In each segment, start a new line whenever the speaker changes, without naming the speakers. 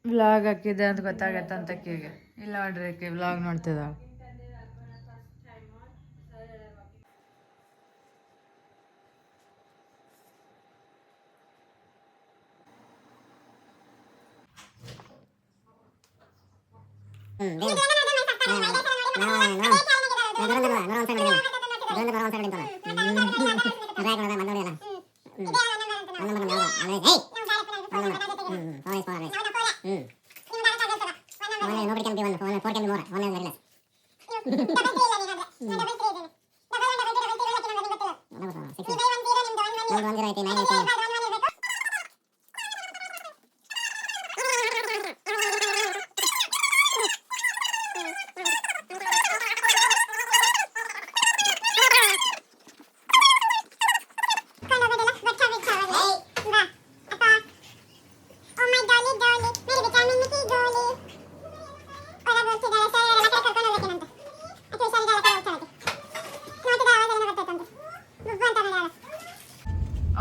Vlog ಹಾಕಿದೆ ಅಂತ ಗೊತ್ತಾಗತ್ತೆ ಅಂತ ಅಕ್ಕಿಗೆ. ಇಲ್ಲ ನೋಡ್ರಿ ಅಕ್ಕಿ ವ್ಲಾಗ್ ನೋಡ್ತಿದ್ದಾಳೆ.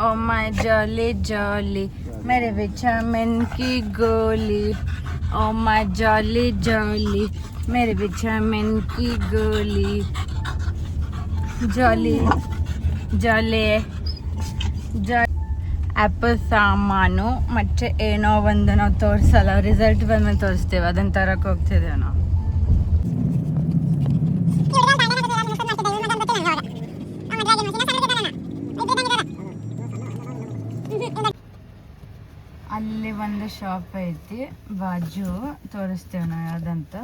Oh my jolly jolly, मेरे विटामिन की गोली. Oh my jolly jolly, मेरे विटामिन की गोली. Jolly jolly ಆ್ಯಪಲ್ ಸಾಮಾನು ಮತ್ತೆ ಏನೋ ಒಂದು ನಾವು ತೋರಿಸಲ್ಲ, ರಿಸಲ್ಟ್ ಬಂದ್ಮೇಲೆ ತೋರಿಸ್ತೇವೆ. ಅದನ್ನ ತರಕ್ಕೆ ಹೋಗ್ತಿದ್ದೇವೆ ನಾವು. ಅಲ್ಲಿ ಒಂದು ಶಾಪ್ ಐತಿ ಬಾಜು, ತೋರಿಸ್ತೇವೆ ನಾವು ಯಾವ್ದಂತ.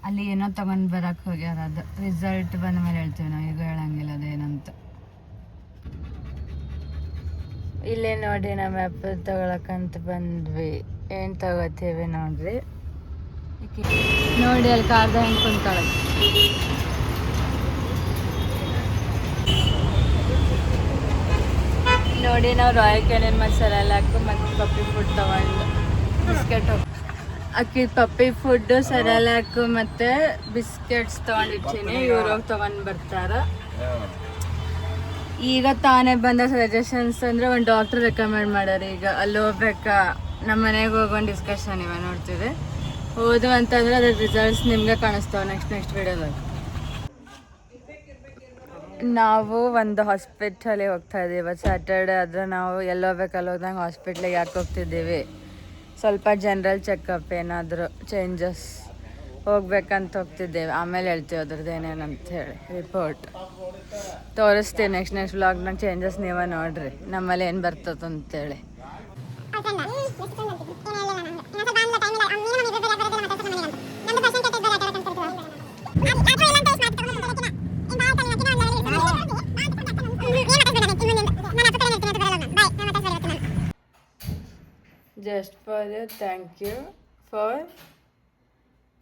ಅಲ್ಲಿ ಏನೋ ತಗೊಂಡ್ ಬರಕ್ಕೆ ಹೋಗ್ಯಾರ. ಅದು ರಿಸಲ್ಟ್ ಬಂದ ಮೇಲೆ ಹೇಳ್ತೇವೆ ನಾವು, ಈಗ ಹೇಳಂಗಿಲ್ಲ ಅದೇನಂತ. ಇಲ್ಲೇ ನೋಡಿ ನಮ್ಮ ಆ್ಯಪಲ್ ತಗೊಳಕಂತ ಬಂದ್ವಿ. ಏನು ತಗೋತೀವಿ ನೋಡ್ರಿ. ನೋಡಿ ಅಲ್ಲಿ ಕಾರ್ದ ಹೆಂಗೆ ಕುಂತಾಳೆ. ನೋಡಿ ನಾವು ರಾಯಲ್ ಕ್ಯಾನಿನ್ ಮಸಾಲ ಹಾಕು ಮತ್ತು ಪಪ್ಪಿ ಫುಡ್ ತಗೊಂಡು ಬಿಸ್ಕೆಟ್ ಅಕ್ಕಿ ಪಪ್ಪಿ ಫುಡ್ಡು ಸೆರೆಲಾಕು ಮತ್ತು ಬಿಸ್ಕೆಟ್ಸ್ ತೊಗೊಂಡಿರ್ತೀನಿ. ಇವ್ರು ಹೋಗಿ ತೊಗೊಂಡು ಬರ್ತಾರೆ. ಈಗ ತಾನೇ ಬಂದ ಸಜೆಷನ್ಸ್ ಅಂದರೆ ಒಂದು ಡಾಕ್ಟ್ರ್ ರೆಕಮೆಂಡ್ ಮಾಡ್ಯಾರ. ಈಗ ಅಲ್ಲಿ ಹೋಗ್ಬೇಕಾ, ನಮ್ಮ ಮನೆಗೆ ಹೋಗೊಂಡು ಡಿಸ್ಕಷನ್ ಇವೆ ನೋಡ್ತಿದ್ದೆ. ಹೋದು ಅಂತಂದರೆ ಅದ್ರ ರಿಸಲ್ಟ್ಸ್ ನಿಮಗೆ ಕಾಣಿಸ್ತಾವೆ ನೆಕ್ಸ್ಟ್ ವಿಡಿಯೋದಾಗ. ನಾವು ಒಂದು ಹಾಸ್ಪಿಟಲಿಗೆ ಹೋಗ್ತಾ ಇದ್ದೀವಿ ಇವತ್ತು ಸ್ಯಾಟರ್ಡೆ. ಆದರೆ ನಾವು ಎಲ್ಲಿ ಹೋಗ್ಬೇಕಲ್ಲಿ ಹೋದಂಗೆ ಹಾಸ್ಪಿಟ್ಲಿಗೆ ಯಾಕೆ ಹೋಗ್ತಿದ್ದೀವಿ, ಸ್ವಲ್ಪ ಜನರಲ್ ಚೆಕಪ್ ಏನಾದರೂ ಚೇಂಜಸ್ ಹೋಗ್ಬೇಕಂತ ಹೋಗ್ತಿದ್ದೇವೆ. ಆಮೇಲೆ ಹೇಳ್ತೀವಿ ಅದ್ರದ್ದು ಏನೇನಂತ ಹೇಳಿ ರಿಪೋರ್ಟ್ ತೋರಿಸ್ತೀವಿ. ನೆಕ್ಸ್ಟ್ ವ್ಲಾಗ್ನಾಗ ಚೇಂಜಸ್ ನೀವೇ ನೋಡ್ರಿ ನಮ್ಮಲ್ಲಿ ಏನು ಬರ್ತದೆ ಅಂತೇಳಿ. Just for you, thank you for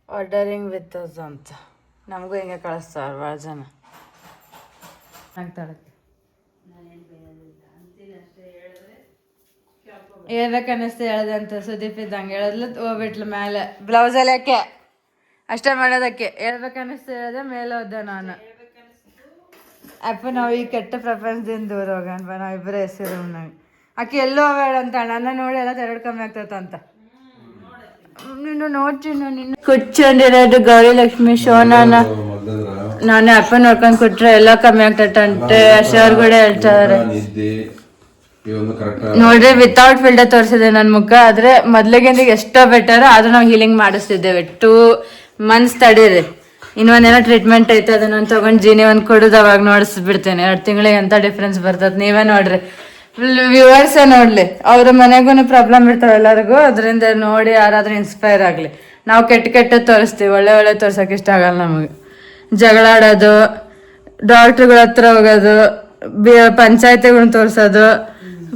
ordering with us ಅಂತ ನಮಗೂ ಹಿಂಗೆ ಕಳಿಸ್ತಾರೆ ಭಾಳ ಜನ. ಹೇಳ್ಬೇಕನ್ನಿಸ್ತು ಹೇಳ್ದೆ ಅಂತ ಸುದೀಪ್ ಇದ್ದಂಗೆ ಹೇಳದ್ಲು. ಹೋಗ್ಬಿಟ್ಲು ಮೇಲೆ ಬ್ಲೌಸಲ್ಲಿ ಯಾಕೆ ಅಷ್ಟೇ ಮಾಡೋದಕ್ಕೆ ಹೇಳ್ಬೇಕನ್ನಿಸ್ತು ಹೇಳಿದೆ. ಮೇಲೆ ಹೋದೆ ನಾನು. ಅಪ್ಪ ನಾವು ಈ ಕೆಟ್ಟ ಪ್ರಪಂಚದಿಂದ ದೂರ ಹೋಗೋಣ ಬಾ, ನಾವು ಇಬ್ಬರೇ ಹೆಸರು ನಂಗೆ. ಆಕೆ ಎಲ್ಲೋ ಹೋಗೋಣ ಅಂತ ನನ್ನ ನೋಡಿ ಎಲ್ಲ ತೆರಡು ಕಮ್ಮಿ ಆಗ್ತೈತಂತ. ನೀನು ನೋಡ್ತೀನಿ ನಿನ್ನ ಕುಚ್ಕೊಂಡಿರೋದು ಗೌರಿ ಲಕ್ಷ್ಮಿ ಶೋನಾನ ನಾನು ಅಪ್ಪ ನೋಡ್ಕೊಂಡು ಕೊಟ್ರೆ ಎಲ್ಲ ಕಮ್ಮಿ ಆಗ್ತೈತಂತೆ. ಅಶೋರ್ ಕೂಡ ಹೇಳ್ತಾರೆ ನೋಡ್ರಿ. ವಿತೌಟ್ ಫಿಲ್ಟರ್ ತೋರಿಸಿದೆ ನನ್ನ ಮುಖ. ಆದರೆ ಮೊದ್ಲಿಗಿಂದ ಎಷ್ಟೋ ಬೆಟರ್. ಆದ್ರೂ ನಾವು ಹೀಲಿಂಗ್ ಮಾಡಿಸ್ತಿದ್ದೇವೆ. 2 months ತಡೀರಿ, ಇನ್ನೊಂದೇನೋ ಟ್ರೀಟ್ಮೆಂಟ್ ಐತೆ ಅದನ್ನ ತೊಗೊಂಡು ಜೀನಿ ಒಂದು ಕೊಡೋದು, ಅವಾಗ ನೋಡಿಸ್ಬಿಡ್ತೇನೆ. 2 ತಿಂಗಳಿಗೆ ಎಂಥ ಡಿಫ್ರೆನ್ಸ್ ಬರ್ತದೆ ನೀವೇ ನೋಡ್ರಿ. ವ್ಯೂವರ್ಸೇ ನೋಡ್ಲಿ, ಅವ್ರ ಮನೆಗೂ ಪ್ರಾಬ್ಲಮ್ ಇರ್ತಾವೆ ಎಲ್ಲರಿಗೂ. ಅದರಿಂದ ನೋಡಿ ಯಾರಾದ್ರೂ ಇನ್ಸ್ಪೈರ್ ಆಗಲಿ. ನಾವು ಕೆಟ್ಟ ತೋರಿಸ್ತೀವಿ, ಒಳ್ಳೆ ತೋರ್ಸೋಕೆ ಇಷ್ಟ ಆಗಲ್ಲ ನಮಗೆ. ಜಗಳಾಡೋದು, ಡಾಕ್ಟ್ರುಗಳ ಹತ್ರ ಹೋಗೋದು, ಪಂಚಾಯತಿಗಳನ್ನ ತೋರಿಸೋದು,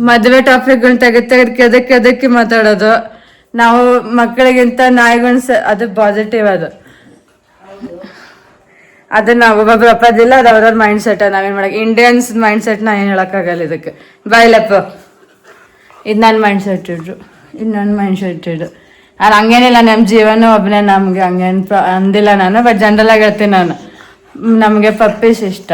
ಮದುವೆ ಟಾಪಿಕ್ಗಳನ್ನ ತೆಗೆದು ಕೆದಕ್ಕೆ ಮಾತಾಡೋದು. ನಾವು ಮಕ್ಕಳಿಗಿಂತ ನಾಯಿಗಳನ್ನ ಅದು ಪಾಸಿಟಿವ್. ಅದನ್ನ ನಾವು ಒಬ್ಬೊಬ್ರು ಒಪ್ಪೋದಿಲ್ಲ. ಅದು ಅವ್ರವ್ರ ಮೈಂಡ್ ಸೆಟ್. ನಾವೇನು ಮಾಡಕ್ಕೆ ಇಂಡಿಯನ್ಸ್ ಮೈಂಡ್ ಸೆಟ್ನ ಏನು ಹೇಳೋಕ್ಕಾಗಲ್ಲ ಇದಕ್ಕೆ. ಬಾಯ್ಲಪ್ಪ ಇದು ನನ್ನ ಮೈಂಡ್ ಸೆಟ್ ಇಡ್ರು, ಇದು ನನ್ನ ಮೈಂಡ್ ಸೆಟ್ ಇಡು. ನಾನು ಹಂಗೇನಿಲ್ಲ, ನಮ್ಮ ಜೀವನ ಒಬ್ಬನೇ, ನಮಗೆ ಹಂಗೇನು ಅಂದಿಲ್ಲ ನಾನು. ಬಟ್ ಜನರಲಾಗಿ ಹೇಳ್ತೀನಿ ನಾನು, ನಮಗೆ ಪಪ್ಪೀಸ್ ಇಷ್ಟ.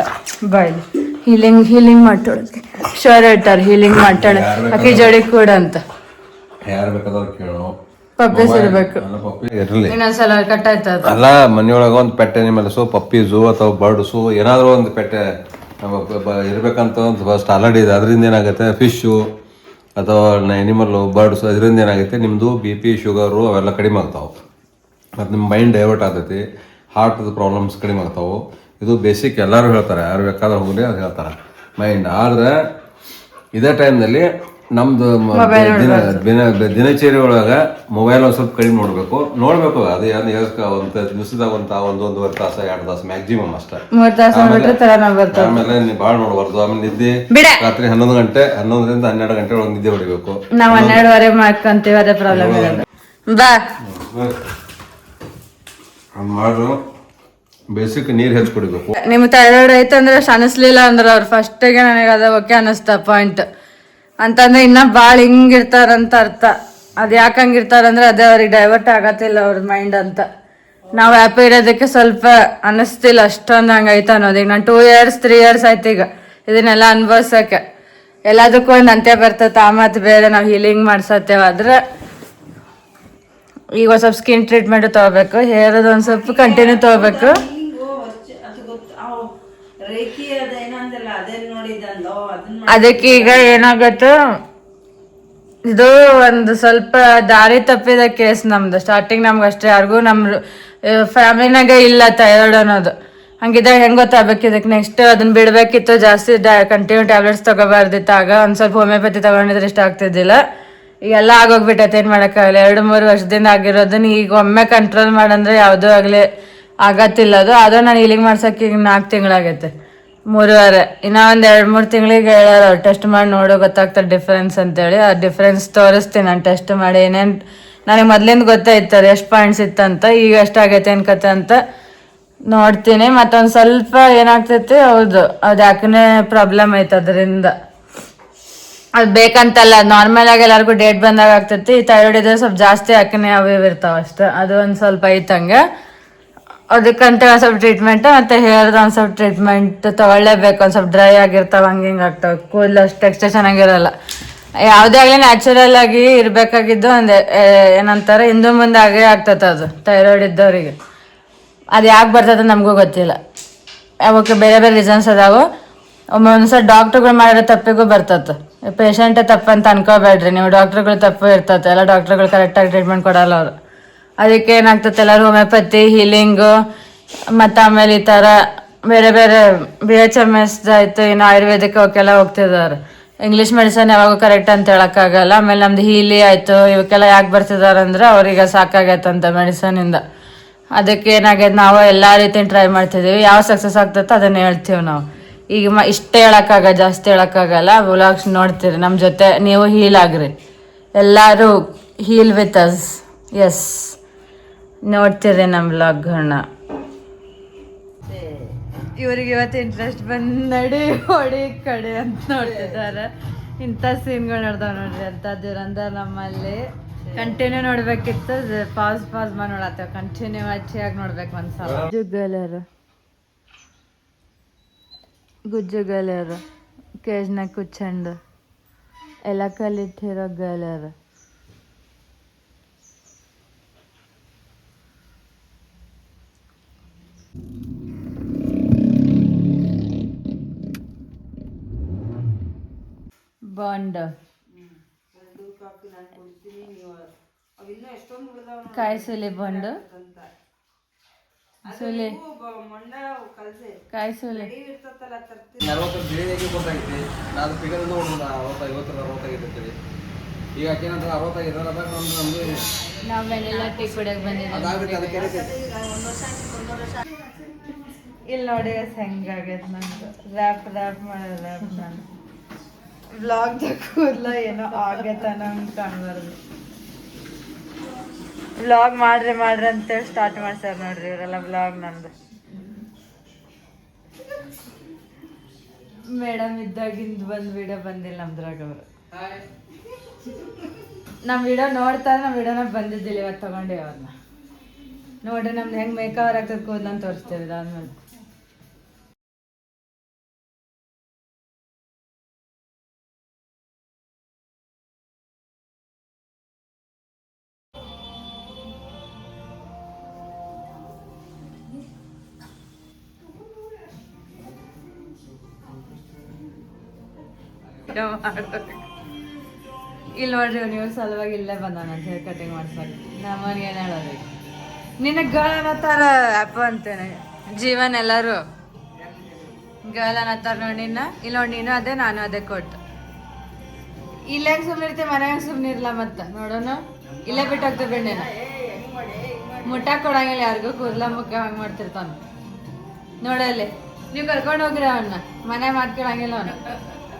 ಬಾಯ್ಲಿ ಹೀಲಿಂಗ್ ಮಾಡ್ಕೊಳಕ್ಕೆ ಶೋರ್ ಹೇಳ್ತಾರೆ ಹೀಲಿಂಗ್ ಮಾಡ್ತಾಳೆ ಅಕ್ಕಿ ಜೋಡಿ ಕೂಡ ಅಂತ.
ಯಾರು ಬೇಕಾದವ್ರು ಕೇಳೋ
ಪಪ್ಪೀಸ್ ಇರ್ಬೇಕು.
ಇರಲಿ
ಇನ್ನೊಂದ್ಸಲ ಕಟ್ ಆಯ್ತು
ಅಲ್ಲ. ಮನೆಯೊಳಗೆ ಒಂದು ಪೆಟ್ ಅನಿಮಲ್ಸು ಪಪ್ಪೀಸು ಅಥವಾ ಬರ್ಡ್ಸು ಏನಾದರೂ ಒಂದು ಪೆಟ್ ಇರ್ಬೇಕಂತ ಒಂದು ಫಸ್ಟ್ ಆಲ್ರೆಡಿ ಇದೆ. ಅದರಿಂದ ಏನಾಗುತ್ತೆ ಫಿಶ್ಶು ಅಥವಾ ಅನಿಮಲ್ಲು ಬರ್ಡ್ಸು ಅದರಿಂದ ಏನಾಗುತ್ತೆ ನಿಮ್ಮದು BP ಶುಗರು ಅವೆಲ್ಲ ಕಡಿಮೆ ಆಗ್ತಾವೆ. ಮತ್ತು ನಿಮ್ಮ ಮೈಂಡ್ ಡೈವರ್ಟ್ ಆಗ್ತೈತಿ. ಹಾರ್ಟ್ದು ಪ್ರಾಬ್ಲಮ್ಸ್ ಕಡಿಮೆ ಆಗ್ತಾವೆ. ಇದು ಬೇಸಿಕ್ ಎಲ್ಲರೂ ಹೇಳ್ತಾರೆ, ಯಾರು ಬೇಕಾದ್ರೆ ಹೋಗಲಿ ಅದು ಹೇಳ್ತಾರೆ ಮೈಂಡ್. ಆದರೆ ಇದೇ ಟೈಮ್ನಲ್ಲಿ ನಮ್ಮದು ದಿನಚರಿ ಒಳಗೆ ಮೊಬೈಲ್ ಒಂದು ಸ್ವಲ್ಪ ಕಡಿಮೆ ನೋಡಬೇಕು ಅದು ಒಂದು ದಿವಸದಾಗ ಒಂದೊಂದುವರೆ ತಾಸು 2 ತಾಸು ಮ್ಯಾಕ್ಸಿಮಮ್ ಅಷ್ಟೇ. ಆಮೇಲೆ ನೀವು ಭಾಳ ನೋಡಬಾರ್ದು. ಆಮೇಲೆ ನಿದ್ದೆ ರಾತ್ರಿ 11 ಗಂಟೆ 11ರಿಂದ 12 ಗಂಟೆ ಒಳಗೆ ನಿದ್ದೆ ಹೊಡಿಬೇಕು.
ನಾವು 12ವರೆಗೆ ಮಾಡ್ಕೊಂತೀವಿ, ಅದೇ ಪ್ರಾಬ್ಲಮ್ ಇರೋದು. ಬಾ
ಮಾಡು. ಬೇಸಿಕ್ ನೀರು ಹೆಚ್ಚು ಕುಡಿಬೇಕು.
ನಿಮ್ ಥೈರಾಯ್ಡ್ ಐತಂದ್ರೆ ಅನಿಸ್ಲಿಲ್ಲ ಅಂದ್ರೆ ಅವ್ರು ಫಸ್ಟಿಗೆ ನನಗೆ ಅದ ಓಕೆ ಅನಿಸ್ತ ಪಾಯಿಂಟ್ ಅಂತಂದ್ರೆ ಇನ್ನ ಭಾಳ ಹಿಂಗಿರ್ತಾರಂತ ಅರ್ಥ. ಅದು ಯಾಕೆ ಹಂಗಿರ್ತಾರಂದ್ರೆ ಅದೇ ಅವ್ರಿಗೆ ಡೈವರ್ಟ್ ಆಗತ್ತಿಲ್ಲ ಅವ್ರ ಮೈಂಡ್ ಅಂತ. ನಾವು ಹ್ಯಾಪಿ ಇರೋದಕ್ಕೆ ಸ್ವಲ್ಪ ಅನಿಸ್ತಿಲ್ಲ ಅಷ್ಟೊಂದು ಹಂಗೈತೆ ಅನ್ನೋದು. ಈಗ ನಾನು 2 years 3 years ಆಯ್ತು ಈಗ ಇದನ್ನೆಲ್ಲ ಅನ್ಭವ್ಸಕ್ಕೆ. ಎಲ್ಲದಕ್ಕೂ ಒಂದು ಅಂತ್ಯ ಬರ್ತೈತೆ. ಆ ಮಾತು ಬೇರೆ. ನಾವು ಹೀಲಿಂಗ್ ಮಾಡ್ಸತ್ತೇವಾದ್ರೆ ಈಗ ಒಂದು ಸ್ವಲ್ಪ ಸ್ಕಿನ್ ಟ್ರೀಟ್ಮೆಂಟ್ ತೊಗೋಬೇಕು. ಹೇರ್ ಒಂದು ಸ್ವಲ್ಪ ಕಂಟಿನ್ಯೂ ತೊಗೋಬೇಕು. ಅದಕ್ಕೆ ಈಗ ಏನಾಗತ್ತೆ, ಇದು ಒಂದು ಸ್ವಲ್ಪ ದಾರಿ ತಪ್ಪಿದ ಕೇಸ್ ನಮ್ದು. ಸ್ಟಾರ್ಟಿಂಗ್ ನಮ್ಗೆ ಅಷ್ಟೇ, ಯಾರಿಗೂ ನಮ್ಮ ಫ್ಯಾಮಿಲಿನಾಗ ಇಲ್ಲ ಥೈರಾಯ್ಡ್ ಅನ್ನೋದು. ಹಂಗಿದ್ದಾಗ ಹೆಂಗೆ ಗೊತ್ತಾಗಬೇಕು ಇದಕ್ಕೆ ನೆಕ್ಸ್ಟ್ ಅದನ್ನ ಬಿಡಬೇಕಿತ್ತು. ಜಾಸ್ತಿ ಕಂಟಿನ್ಯೂ ಟ್ಯಾಬ್ಲೆಟ್ಸ್ ತೊಗೋಬಾರ್ದಿತ್ತು. ಆಗ ಒಂದು ಸ್ವಲ್ಪ ಹೋಮಿಯೋಪತಿ ತೊಗೊಂಡಿದ್ರೆ ಇಷ್ಟ ಆಗ್ತಿದ್ದಿಲ್ಲ. ಈಗೆಲ್ಲ ಆಗೋಗ್ಬಿಟ್ಟೈತೆ, ಏನು ಮಾಡೋಕ್ಕಾಗಲ್ಲ. 2-3 ವರ್ಷದಿಂದ ಆಗಿರೋದನ್ನ ಈಗ ಒಮ್ಮೆ ಕಂಟ್ರೋಲ್ ಮಾಡಂದ್ರೆ ಯಾವುದೂ ಆಗಲಿ ಆಗತ್ತಿಲ್ಲ. ಅದು ನಾನು ಹೀಲಿಂಗ್ ಮಾಡ್ಸೋಕೆ ಈಗ 4 ತಿಂಗಳಾಗೈತೆ, 3.5. ಇನ್ನೂ ಒಂದು 2-3 ತಿಂಗಳಿಗೆ ಹೇಳೋರು ಅವ್ರು ಟೆಸ್ಟ್ ಮಾಡಿ ನೋಡೋ ಗೊತ್ತಾಗ್ತದೆ ಡಿಫ್ರೆನ್ಸ್ ಅಂತೇಳಿ. ಆ ಡಿಫ್ರೆನ್ಸ್ ತೋರಿಸ್ತೀನಿ ನಾನು ಟೆಸ್ಟ್ ಮಾಡಿ. ಏನೇನು ನನಗೆ ಮೊದ್ಲಿಂದ ಗೊತ್ತಾಯ್ತದೆ ಎಷ್ಟು ಪಾಯಿಂಟ್ಸ್ ಇತ್ತಂತ, ಈಗ ಎಷ್ಟಾಗೈತೆ ಏನು ಕತೆ ಅಂತ ನೋಡ್ತೀನಿ. ಮತ್ತೊಂದು ಸ್ವಲ್ಪ ಏನಾಗ್ತೈತಿ, ಹೌದು ಅದು ಯಾಕನೇ ಪ್ರಾಬ್ಲಮ್ ಐತೆ ಅದರಿಂದ. ಅದು ಬೇಕಂತಲ್ಲ, ನಾರ್ಮಲ್ ಆಗಿ ಎಲ್ಲರಿಗೂ ಡೇಟ್ ಬಂದಾಗ ಆಗ್ತೈತಿ. ಥೈರಾಯ್ಡ್ ಇದ್ರೆ ಸ್ವಲ್ಪ ಜಾಸ್ತಿ ಯಾಕನೇ ಅವು ಇರ್ತಾವ ಅಷ್ಟೇ. ಅದು ಒಂದು ಸ್ವಲ್ಪ ಐತಂಗೆ. ಅದಕ್ಕಂತ ಒಂದು ಸ್ವಲ್ಪ ಟ್ರೀಟ್ಮೆಂಟ್ ಮತ್ತು ಹೇರ್ದು ಒಂದು ಸ್ವಲ್ಪ ಟ್ರೀಟ್ಮೆಂಟ್ ತೊಗೊಳ್ಳೇಬೇಕು. ಒಂದು ಸ್ವಲ್ಪ ಡ್ರೈ ಆಗಿರ್ತಾವೆ, ಹಿಂಗೆ ಆಗ್ತಾವೆ. ಕೂದಲು ಅಷ್ಟು ಟೆಕ್ಸ್ಚರ್ ಚೆನ್ನಾಗಿರಲ್ಲ. ಯಾವುದೇ ಆಗಲಿ ನ್ಯಾಚುರಲ್ ಆಗಿ ಇರಬೇಕಾಗಿದ್ದು ಒಂದು ಏನಂತಾರೆ ಹಿಂದೆ ಮುಂದೆ ಆಗೇ ಆಗ್ತದೆ ಅದು ಥೈರಾಯ್ಡ್ ಇದ್ದವರಿಗೆ. ಅದು ಯಾಕೆ ಬರ್ತದೆ ನಮಗೂ ಗೊತ್ತಿಲ್ಲ. ಅವಕ್ಕೆ ಬೇರೆ ಬೇರೆ ರೀಸನ್ಸ್ ಅದಾವೆ. ಒಂದೊಂದ್ಸಲ ಡಾಕ್ಟ್ರುಗಳು ಮಾಡಿರೋ ತಪ್ಪಿಗೂ ಬರ್ತದೆ. ಪೇಷಂಟೇ ತಪ್ಪಂತ ಅನ್ಕೋಬೇಡ್ರಿ ನೀವು. ಡಾಕ್ಟ್ರುಗಳು ತಪ್ಪು ಇರ್ತದೆ. ಎಲ್ಲ ಡಾಕ್ಟ್ರುಗಳು ಕರೆಕ್ಟಾಗಿ ಟ್ರೀಟ್ಮೆಂಟ್ ಕೊಡಲ್ಲ ಅವರು. ಅದಕ್ಕೆ ಏನಾಗ್ತದೆ, ಎಲ್ಲರೂ ಹೋಮಿಯೋಪತಿ ಹೀಲಿಂಗು ಮತ್ತು ಆಮೇಲೆ ಈ ಥರ ಬೇರೆ ಬೇರೆ BHMS ಆಯಿತು, ಇನ್ನು ಆಯುರ್ವೇದಿಕ್ ಅವಕ್ಕೆಲ್ಲ ಹೋಗ್ತಿದ್ದಾರೆ. ಇಂಗ್ಲೀಷ್ ಮೆಡಿಸನ್ ಯಾವಾಗೂ ಕರೆಕ್ಟ್ ಅಂತ ಹೇಳೋಕ್ಕಾಗಲ್ಲ. ಆಮೇಲೆ ನಮ್ದು ಹೀಲಿ ಆಯಿತು ಇವಕ್ಕೆಲ್ಲ ಯಾಕೆ ಬರ್ತಿದ್ದಾರೆ ಅಂದರೆ ಅವ್ರಿಗೆ ಸಾಕಾಗೈತಂತ ಮೆಡಿಸನಿಂದ. ಅದಕ್ಕೆ ಏನಾಗೈತೆ, ನಾವು ಎಲ್ಲ ರೀತಿಯ ಟ್ರೈ ಮಾಡ್ತಿದ್ದೀವಿ. ಯಾವ ಸಕ್ಸಸ್ ಆಗ್ತೈತೆ ಅದನ್ನು ಹೇಳ್ತೀವಿ ನಾವು. ಈಗ ಇಷ್ಟೇ ಹೇಳೋಕ್ಕಾಗಲ್ಲ, ಜಾಸ್ತಿ ಹೇಳೋಕ್ಕಾಗಲ್ಲ. ವ್ಲಾಗ್ಸ್ ನೋಡ್ತೀರಿ ನಮ್ಮ ಜೊತೆ, ನೀವು ಹೀಲ್ ಆಗ್ರಿ ಎಲ್ಲರೂ. Heal with us. ಎಸ್, ನೋಡ್ತೀರಿ ನಮ್ಮ ವ್ಲಾಗ್ಗಳನ್ನ. ಇವ್ರಿಗೆ ಇವತ್ತು ಇಂಟ್ರೆಸ್ಟ್ ಬಂದು ನಡಿ ಹೊಡಿ ಕಡೆ ಅಂತ ನೋಡ್ತಿದ್ದಾರೆ. ಇಂಥ ಸೀನ್ಗಳು ನೋಡ್ದಾವ ನೋಡ್ರಿ. ಅಂಥದ್ದಿರಂದ ನಮ್ಮಲ್ಲಿ ಕಂಟಿನ್ಯೂ ನೋಡ್ಬೇಕಿತ್ತು. ಪಾಸ್ ಮಾಡಿ ನೋಡತ್ತೇವೆ. ಕಂಟಿನ್ಯೂ ಆಗಿ ನೋಡ್ಬೇಕು ಒಂದ್ಸಲ. ಗುಜ್ಜುಗಲರು ಕೇಜ್ನಾಗ ಕುಚ್ಚಂಡು ಎಲ್ಲ ಕಲಿಟ್ಟಿರೋ ಗಲರು. ಬಾಂಡ್ ಕಾಯಿ ಸುಲಿ ಬಾಂಡು ಸುಲಿ ಕಾಯಿ ಸುಲಿ ನಾವು ವೆನಿಲಾ ಟೀ ಕುಡಿಯೋಕೆ ಬಂದಿದ್ದೀವಿ. ಇಲ್ಲಿ ನೋಡಿ ಹೆಂಗಾಗೈತೆ ನಂದು ರ್ಯಾಪ್ ಮಾಡೋದು. ನಾನು ವ್ಲಾಗ್ ಕೂದಲ ಏನೋ ಆಗೈತೆ ನಂಗೆ ಕಾಣ್ಬಾರ್ದು. ವ್ಲಾಗ್ ಮಾಡ್ರಿ ಅಂತೇಳಿ ಸ್ಟಾರ್ಟ್ ಮಾಡ್ಸ್ಯಾರ ನೋಡ್ರಿ ಇವರೆಲ್ಲ ವ್ಲಾಗ್. ನಂದು ಮೇಡಮ್ ಇದ್ದಾಗಿಂದ ಬಂದು ವಿಡಿಯೋ ಬಂದಿಲ್ಲ ನಮ್ದ್ರಾಗ. ಅವರು ನಮ್ಮ ವಿಡಿಯೋ ನೋಡ್ತಾರೆ. ನಮ್ಮ ವಿಡಿಯೋನ ಬಂದಿದ್ದಿಲ್ಲ, ಇವತ್ತು ತಗೊಂಡೇವಿ ಅವ್ರನ್ನ. ನೋಡ್ರಿ ನಮ್ದು ಹೆಂಗೆ ಮೇಕವರ್ ಆಗ್ತದೆ ಕೂದಲಂತ ತೋರಿಸ್ತೇವೆ ಇದಾದ್ಮೇಲೆ. ಇಲ್ಲಿ ನೋಡ್ರಿ ನೀವು ಸಲುವಾಗಿ ಇಲ್ಲೇ ಬಂದಾನ ಹೇರ್ ಕಟಿಂಗ್ ಮಾಡ್ಸಕ್ ನಮ್ಮನಿಗೆ ಏನ್ ಹೇಳೋದು ನಿನ್ನ ಗರ್ಲ್ ಅನ್ನತ್ತಾರ ಅಪ್ಪ ಅಂತೇನೆ ಜೀವನ್ ಎಲ್ಲರೂ ಗರ್ಲ್ ಅನ್ನತ್ತಾರ ನೋಡಿ ನಿನ್ನ ಇಲ್ಲಿ ನೋಡಿ ನೀನು ಅದೇ ನಾನು ಅದೇ ಕೊಟ್ಟು ಇಲ್ಲೇ ಸುಮ್ಮನೆ ಇರ್ತೀವಿ ಮನ್ಯಾಗ ಸುಮ್ಮನೆ ಇರ್ಲ ಮತ್ತ ನೋಡೋಣ ಇಲ್ಲೇ ಬಿಟ್ಟು ಹೋಗ್ತೇವೆ ಬೆಣ್ಣೆನ ಮುಟ್ಟಾಕ್ ಕೊಡಂಗಿಲ್ಲ ಯಾರಿಗೂ ಕೂದಲ ಮುಖ ಹಂಗೆ ಮಾಡ್ತಿರ್ತಾನ ನೋಡಲ್ಲಿ ನೀವು ಕರ್ಕೊಂಡು ಹೋಗ್ರಿ ಅವನ್ನ ಮನೆ ಮಾಡ್ಕೊಳಂಗಿಲ್ಲ ಅವನು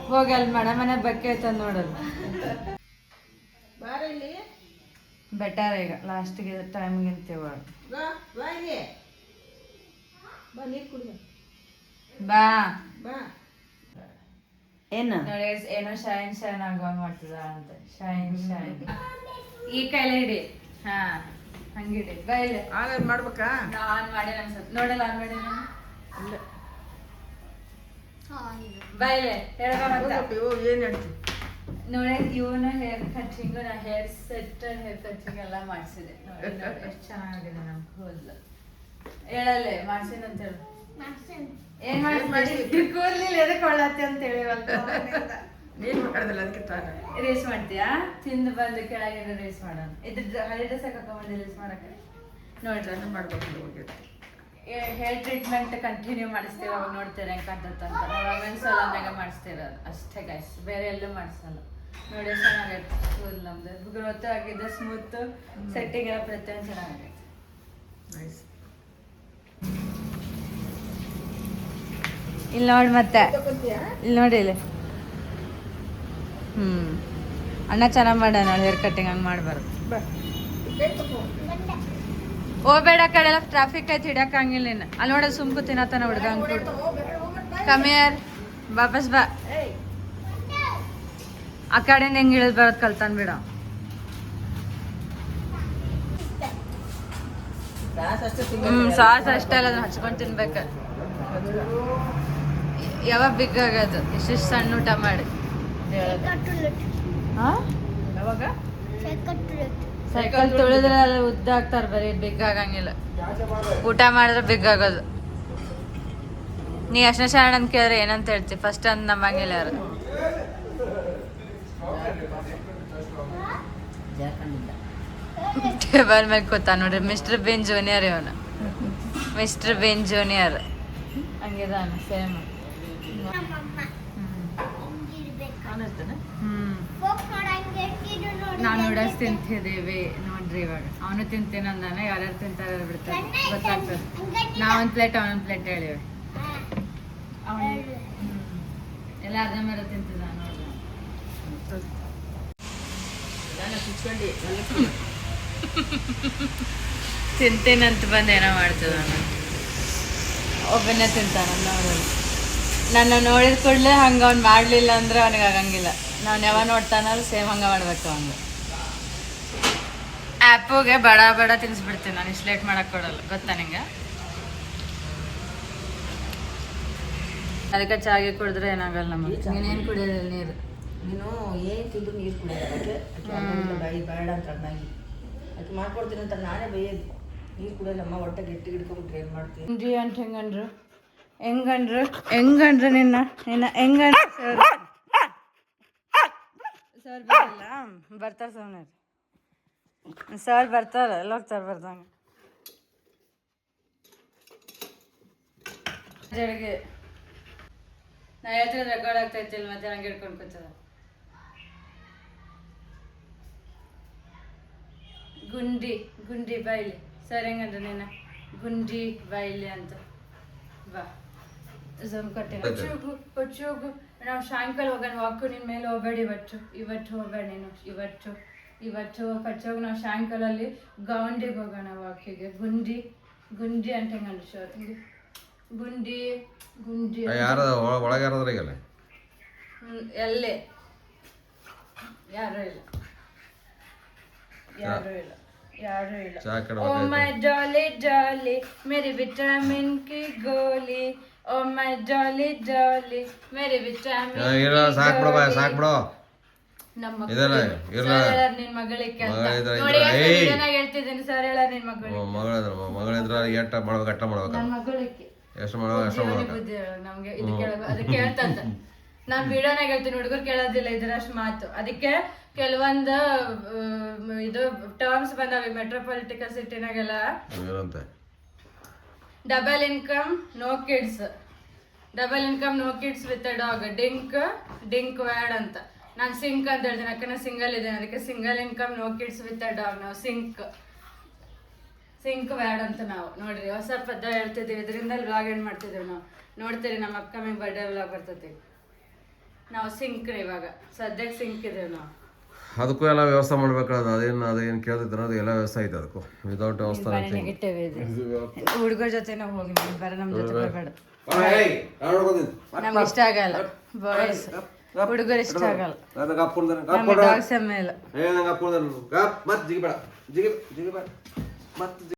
ಹೋಗಿ ಅಲ್ಲಿ ಮನೆ ಬಕ್ಕೆ ಐತಂದ್ ನೋಡಲ್ಲ ಬೆಟರ್ ಈಗ ಲಾಸ್ಟಿಗೆ ಟೈಮ್ಗಿಂತೀವ ಬಾ
ಏನು
ನೋಡಿ ಏನೋ ಶೈನ್ ಶೈನ್ ಆಗೋ ಮಾಡ್ತದ ಅಂತ ಶೈನ್ ಶೈನ್ ಈ ಕೈಲೇ ಹಿಡಿ ಹಾ ಹಂಗಿಡಿ ಬೈಲೆ
ಆಮೇಲೆ ಮಾಡ್ಬೇಕಾ
ಆನ್ ಮಾಡಿ ಅನ್ಸತ್ ನೋಡಲ್ಲ ಆನ್ ಮಾಡಿ
ಇಲ್ಲ
ಬೈಲೆ
ಏನ್ ಹೇಳ್ತಿ
ನೋಡಿ ಇವನ ಹೇರ್ ಕಟಿಂಗ್ ನಾ ಹೇರ್ ಸೆಟ್ ಹೇರ್ ಕಟಿಂಗ್ ಎಲ್ಲ ಮಾಡಿಸಿದೆ ನೋಡಿ ಎಷ್ಟು ಚೆನ್ನಾಗಿದೆ ನಮ್ ಕೂದಲು ಹೇಳಲ್ಲೇ ಮಾಡ್ಸಿನ ಅಂತ ಹೇಳು ಏನ್ ಮಾಡ್ತೀನಿ ಕೂದಲಿಲ್ಲ ಎದಕ್ಕೆ ಕೊಳ್ಳತ್ತೆ ಅಂತ ಹೇಳಿ
ನೀನ್ ಮಾಡ್ದಲ್ಲ ಅದಕ್ಕೆ ತಾನೆ
ರೇಸ್ ಮಾಡ್ತೀಯಾ ತಿಂದು ಬಂದು ಕೆಳಗಿರೋ ರೇಸ್ ಮಾಡೋಣ ಇದ್ರ ಹಳೆ ಡ್ರೆಸ್ ಹಾಕೊಂಡ್ಬಂದು ರೇಸ್ ಮಾಡಕ್ಕೆ ನೋಡ್ರಿ
ಮಾಡ್ಬೇಕು
ಹೇರ್ ಟ್ರೀಟ್ಮೆಂಟ್ ಕಂಟಿನ್ಯೂ ಮಾಡಿಸ್ತೀವಿ ಅವಾಗ ನೋಡ್ತೀರ ಹೆಂಗ್ ಕಾಣ್ತಂತ ವುಮೆನ್ಸ್ ಸಲೂನ್ನಾಗ ಮಾಡಿಸ್ತಿರೋದು ಅಷ್ಟೇ ಗೈಸ್ ಬೇರೆ ಎಲ್ಲೂ ಮಾಡಿಸಲ್ಲ ನೋಡಿ ಚೆನ್ನಾಗೈತೆ ಕೂದಲು ನಮ್ದು ಗ್ರೋತ್ ಆಗಿದೆ ಸ್ಮೂತ್ ಸೆಟ್ಟಿಂಗ್ ಎಲ್ಲ ಪ್ರತಿಯೊಂದು ಚೆನ್ನಾಗೈತೆ
ನೈಸ್
ಇಲ್ಲಿ ನೋಡಿ ಮತ್ತೆ ಇಲ್ಲಿ ನೋಡಿ ಇಲ್ಲಿ ಅಣ್ಣ ಚೆನ್ನಾಗಿ ಮಾಡೋಣ ಹೇರ್ ಕಟ್ಟಿಂಗ್ ಹಂಗೆ ಮಾಡಬಾರ್ದು ಹೋಗ್ಬೇಡ ಕಡೆ ಎಲ್ಲ ಟ್ರಾಫಿಕ್ ಐತಿ ಹಿಡಿಯಕ್ಕಾಗಿಲ್ಲ ಇನ್ನು ಅಲ್ಲಿ ನೋಡೋದು ಸುಮ್ಕು ತಿನ್ನತ್ತಾನ ಹುಡುಗ ಹಂಗೆ ಕಮ್ಮಿಯಾರ್ ವಾಪಸ್ ಬಾ ಆ ಕಡೆ ಹೆಂಗೆ ಇಳಿದ್ ಬರೋದು ಕಲ್ತಾನ್ ಬಿಡ ಸಾಸ್ ಅಷ್ಟೇ ಅಲ್ಲ ಅದನ್ನ ಹಚ್ಕೊಂಡು ತಿನ್ಬೇಕ ಯಾವಾಗ ಬಿಗ್ ಆಗೋದು ಇಷ್ಟಿಷ್ಟು ಸಣ್ಣ ಊಟ ಮಾಡಿ
ಯಾವಾಗ
ಸೈಕಲ್ ತುಳಿದ್ರೆ ಅಲ್ಲಿ ಉದ್ದ ಆಗ್ತಾರ ಬರೀ ಬಿಗ್ ಆಗಂಗಿಲ್ಲ ಊಟ ಮಾಡಿದ್ರೆ ಬಿಗ್ ಆಗೋದು ನೀ ಅಷ್ಟೇ ಶರಣ ಅಂತ ಕೇಳಿದ್ರೆ ಏನಂತ ಹೇಳ್ತಿ ಫಸ್ಟ್ ಅಂದ್ ನಮ್ಮಂಗಿಲ್ಲ ಯಾರು ಟೇಬಲ್ ಮೇಲೆ ಕೂತ ನೋಡ್ರಿ ಮಿಸ್ಟರ್ ಬಿನ್ ಜೂನಿಯರ್ ಇವನು ಮಿಸ್ಟರ್ ಬಿನ್ ಜೂನಿಯರ್ ಹಂಗಿದಾನ ಸೇಮ್ ನಾವು ನೂಡಲ್ಸ್ ತಿಂತಿದ್ದೀವಿ ನೋಡ್ರಿ ಇವಾಗ ಅವನು ತಿಂತೀನಿ ಅಂದಾನೆ ಯಾರ್ಯಾರು ತಿಂತಾರೆ ಬಿಡ್ತಾರೆ ಗೊತ್ತಾಗ್ತದೆ ನಾವೊಂದು ಪ್ಲೇಟ್ ಅವನೊಂದು ಪ್ಲೇಟ್ ಹೇಳಿವಿ ಅವನು ಎಲ್ಲ ಅರ್ಧ ಮೇಲೆ ತಿಂತಿದ್ದ ನೋಡ್ರಿ ತಿಂತೀನಂತ ಬಂದು ಏನೋ ಮಾಡ್ತದ ಒಬ್ಬನೇ ತಿಂತಾನ ನೋಡೋದು ನನ್ನ ನೋಡಿದ ಕೂಡಲೇ ಹಂಗೆ ಅವ್ನು ಮಾಡಲಿಲ್ಲ ಅಂದ್ರೆ ಅವನಿಗೆ ಆಗಂಗಿಲ್ಲ ನಾನು ಯಾವಾಗ ನೋಡ್ತಾನಲ್ಲ ಸೇಮ್ ಹಂಗೆ ಮಾಡ್ಬೇಕು ಅವ್ನು ಆ್ಯಪುಗೆ ಬಡ ಬಡ ತಿನ್ಸ್ಬಿಡ್ತೀನಿ ನಾನು ಇಷ್ಟು ಲೇಟ್ ಮಾಡಕ್ಕೆ ಕೊಡಲ್ಲ ಗೊತ್ತಾ ನಿಂಗೆ ಅದಕ್ಕೆ ಚಾಗೆ ಕುಡಿದ್ರೆ ಏನಾಗಲ್ಲ ನಮಗೆ ನೀನೇನು ಕುಡಿಯೋದಿಲ್ಲ ನೀರು
ನೀನು ಏನು ತಿಂದ್ರು ನೀರು ಕುಡಿಯೋದು ಬಾಯಿ ಬೇಡ ಅಂತ ಅಣ್ಣಾಗಿ ಅದಕ್ಕೆ ಮಾಡ್ಕೊಡ್ತೀನಿ ಅಂತ ನಾನೇ ಬೈಯೋದು ನೀರು ಕುಡಿಯಲ್ಲಮ್ಮ ಹೊಟ್ಟೆ ಗಟ್ಟಿ ಹಿಡ್ಕೊಂಡ್ಬಿಟ್ರೆ ಏನು ಮಾಡ್ತೀನಿ
ಜಿ ಅಂತ ಹೆಂಗಂಡ್ರು ನಿನ್ನ ಹೆಂಗಂಡ್ರು ಸರ್ ಬರಲ್ಲ ಬರ್ತಾರೆ ಸುಮ್ಮನೆ ಸರ್ ಬರ್ತಾರೆ ಎಲ್ಲ ಹೋಗ್ತಾರೆ ಬರ್ದಂಗೆ ಜಡಿಗೆ ನಾ ಹೇಳ್ತಿದ್ರೆ ರೆಕಾರ್ಡ್ ಆಗ್ತೈತಿಲ್ಲ ಮತ್ತೆ ನಂಗೆ ಹಿಡ್ಕೊಂಡು ಕೂತದ ಗುಂಡಿ ಬಾಯ್ಲಿ ಸರ್ ಹೆಂಗಂದ್ರೆ ನೀನು ಗುಂಡಿ ಬಾಯ್ಲಿ ಅಂತ ಬಾ ಝಮ್ ಕಟ್ಟಿನ ಹೊಚ್ಚೋಗು ನಾವು ಸಾಯಂಕಾಲ ಹೋಗೋಣ ವಾಕು ನಿನ್ನ ಮೇಲೆ ಹೋಗ್ಬೇಡಿ ಇವತ್ತು ಹೋಗ್ಬೇಡ ನೀನು ಇವತ್ತು ಕಚ್ಚೋಗಿ ನಾವು ಸಾಯಂಕಾಲಲ್ಲಿ ಗೌಂಡಿಗೆ ಹೋಗೋಣ ವಾಕಿಗೆ ಗುಂಡಿ ಅಂತ ಹೆಂಗಂದ್ರೆ ಶೋರ್ ಗುಂಡಿ
ಒಳಗೆ ಯಾರಾದ್ರಾಗಲ್ಲ
ಎಲ್ಲೇ ಯಾರೂ ಇಲ್ಲ ಓ ಮೈ ಜಾಲಿ ಮೇರಿ ವಿಟಮಿನ್ ಕಿ ಗೋಲಿ ಓ ಮೈ ಜಾಲಿ ಮೇರಿ ವಿಟಮಿನ್
ಸಾಕ್ಬಿಡೋ
ನಮ್ಮ
ಇದೆಲ್ಲ
ನಿನ್ ಮಗಳಿಗೆ ಹೇಳ್ತಿದ್ದೀನಿ ಸರ್ ಹೇಳ ನಿನ್
ಮಗಳಿದ್ರ ಎಟ್ಟ ಮಾಡ್ಬೇಕು ಅಟ್ಟ ಮಾಡ್ಬೇಕು
ನನ್ನ ಮಗಳಿಗೆ
ಎಷ್ಟು ಮಾಡ್ಬೇಕು
ಬುದ್ಧಿ ಹೇಳು ನಮ್ಗೆ ಇದು ಕೇಳಬೇಕು ಅದಕ್ಕೆ ಹೇಳ್ತಂತ ನಾನ್ ವಿಡಿಯೋನಾಗ ಹೇಳ್ತೀನಿ, ಹುಡುಗರು ಕೇಳೋದಿಲ್ಲ ಇದರಷ್ಟು ಮಾತು. ಅದಕ್ಕೆ ಕೆಲವೊಂದು ಇದು ಟರ್ಮ್ಸ್ ಬಂದಾವೆ ಮೆಟ್ರೋಪಾಲಿಟಿಕಲ್ ಸಿಟಿನಾಗೆಲ್ಲ.
ಏನಂತೆ?
Double income no kids, double income no kids with a dog, dink wad ಅಂತ. ನಾನು ಸಿಂಕ್ ಅಂತ ಹೇಳ್ತೀನಿ, ಅಕ್ಕ ನಾನು ಸಿಂಗಲ್ ಇದ್ದೇನೆ, ಅದಕ್ಕೆ single income no kids with a dog. ನಾವು ಸಿಂಕ್ ವ್ಯಾಡ್ ಅಂತ ನಾವು ನೋಡ್ರಿ ಹೊಸ ಪದ ಹೇಳ್ತಿದ್ದೀವಿ. ಇದರಿಂದ ವ್ಲಾಗ್ ಏನ್ ಮಾಡ್ತಿದ್ದೀವಿ ನಾವು ನೋಡ್ತೀರಿ. ನಮ್ಮ ಅಪ್ಕಮಿಂಗ್ ಬರ್ಡೇ ವ್ಲಾಗ್ ಬರ್ತೈತಿ. ನಾವು ಸಿಂಕ್ ಇವಾಗ ಸದ್ಯಕ್ಕೆ ಸಿಂಕ್ ಇದೇವೆ ನಾವು.
ಅದಕ್ಕೂ ಎಲ್ಲ ವ್ಯವಸ್ಥೆ ಮಾಡ್ಬೇಕಾದ್ರೆ ಅದೇನು ಕೇಳ್ತಿದ್ರೆ ಅದು ಎಲ್ಲ ವ್ಯವಸ್ಥೆ ಐತೆ ಅದಕ್ಕೂ. ವಿತೌಟ್ ವ್ಯವಸ್ಥೆ
ನೆಗೆಟಿವ್ ಇದೆ. ಹುಡುಗರ ಜೊತೆ ನಾವು ಹೋಗಿ ಬರ, ನಮ್ಮ ಜೊತೆ ಬರಬೇಡ, ನಮ್ಗೆ ಇಷ್ಟ ಆಗಲ್ಲ. ಬಾಯ್ಸ್ ಹುಡುಗರು ಇಷ್ಟ ಆಗಲ್ಲ. ಡಾಗ್ಸ್ ಮೇಲೆ